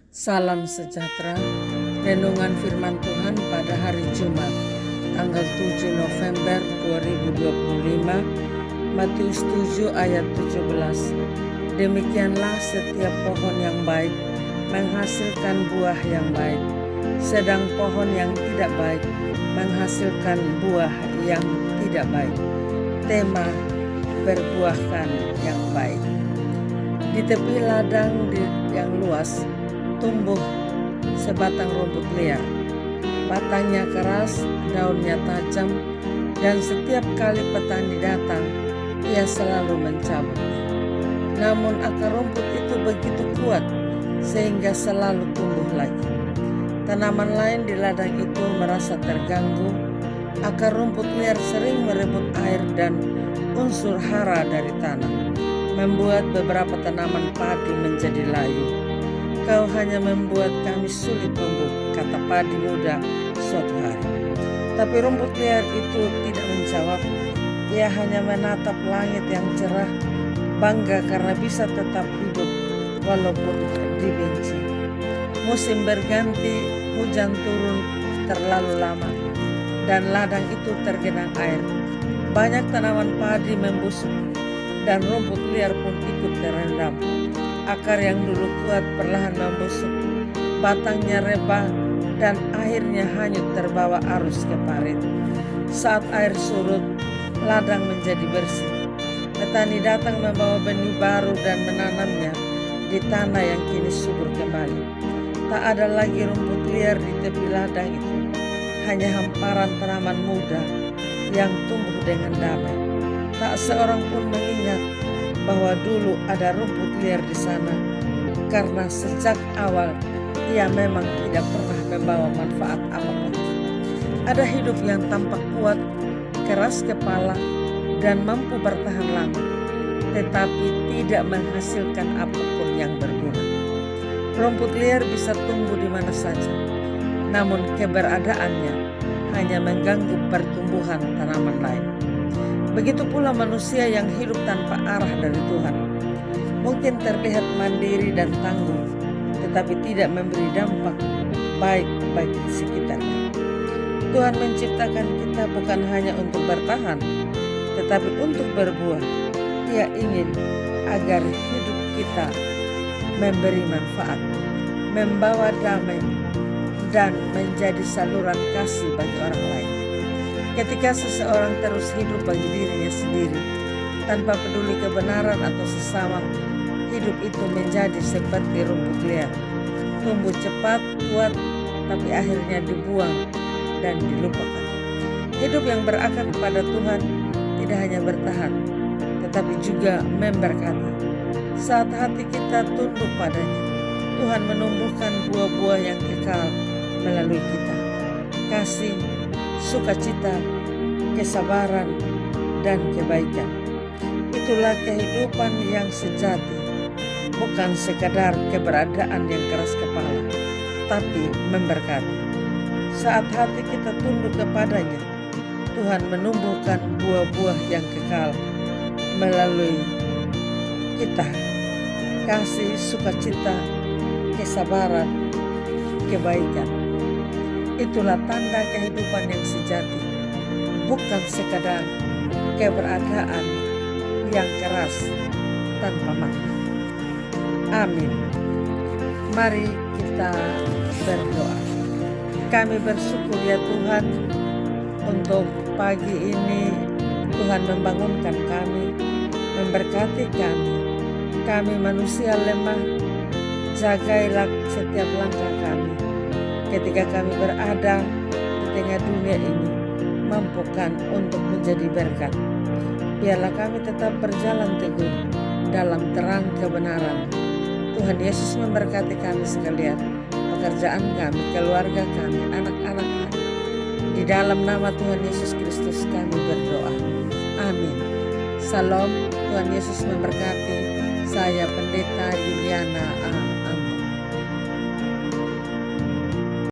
Salam sejahtera. Renungan firman Tuhan pada hari Jumat, tanggal 7 November 2025, Matius 7 ayat 17. Demikianlah setiap pohon yang baik menghasilkan buah yang baik, sedang pohon yang tidak baik menghasilkan buah yang tidak baik. Tema berbuahkan yang baik. Di tepi ladang yang luas tumbuh sebatang rumput liar. Batangnya keras, daunnya tajam, dan setiap kali petani datang, ia selalu mencabut. Namun akar rumput itu begitu kuat sehingga selalu tumbuh lagi. Tanaman lain di ladang itu merasa terganggu. Akar rumput liar sering merebut air dan unsur hara dari tanah, membuat beberapa tanaman padi menjadi layu. Kau hanya membuat kami sulit tumbuh, kata padi muda suatu hari. Tapi rumput liar itu tidak menjawab. Ia hanya menatap langit yang cerah, bangga karena bisa tetap hidup walaupun dibenci. Musim berganti, hujan turun terlalu lama, dan ladang itu tergenang air. Banyak tanaman padi membusuk, dan rumput liar pun ikut terendam. Akar yang dulu kuat perlahan membusuk, batangnya rebah, dan akhirnya hanyut terbawa arus ke parit. Saat air surut, ladang menjadi bersih. Petani datang membawa benih baru dan menanamnya di tanah yang kini subur kembali. Tak ada lagi rumput liar di tepi ladang itu, hanya hamparan tanaman muda yang tumbuh dengan damai. Tak seorang pun mengingat bahwa dulu ada rumput liar di sana, karena sejak awal ia memang tidak pernah membawa manfaat apapun. Ada hidup yang tampak kuat, keras kepala, dan mampu bertahan lama, tetapi tidak menghasilkan apapun yang berguna. Rumput liar bisa tumbuh di mana saja, namun keberadaannya hanya mengganggu pertumbuhan tanaman lain. Begitu pula manusia yang hidup tanpa arah dari Tuhan. Mungkin terlihat mandiri dan tangguh, tetapi tidak memberi dampak baik bagi sekitarnya. Tuhan menciptakan kita bukan hanya untuk bertahan, tetapi untuk berbuah. Ia ingin agar hidup kita memberi manfaat, membawa damai, dan menjadi saluran kasih bagi orang lain. Ketika seseorang terus hidup bagi dirinya sendiri, tanpa peduli kebenaran atau sesama, hidup itu menjadi seperti rumput liar. Tumbuh cepat, kuat, tapi akhirnya dibuang dan dilupakan. Hidup yang berakar kepada Tuhan tidak hanya bertahan, tetapi juga memberkati. Saat hati kita tunduk padanya, Tuhan menumbuhkan buah-buah yang kekal melalui kita. Kasih, sukacita, kesabaran, dan kebaikan. Itulah kehidupan yang sejati, bukan sekadar keberadaan yang keras kepala, tapi memberkati. Saat hati kita tunduk kepadanya, Tuhan menumbuhkan buah-buah yang kekal melalui kita. Kasih, sukacita, kesabaran, kebaikan. Itulah tanda kehidupan yang sejati, bukan sekadar keberadaan yang keras tanpa makna. Amin. Mari kita berdoa. Kami bersyukur ya Tuhan, untuk pagi ini Tuhan membangunkan kami, memberkati kami. Kami manusia lemah, jagailah setiap langkah kami. Ketika kami berada di tengah dunia ini, mampukan untuk menjadi berkat. Biarlah kami tetap berjalan teguh dalam terang kebenaran. Tuhan Yesus memberkati kami sekalian, pekerjaan kami, keluarga kami, anak-anak kami. Di dalam nama Tuhan Yesus Kristus kami berdoa. Amin. Salam, Tuhan Yesus memberkati. Saya Pendeta Juliana A.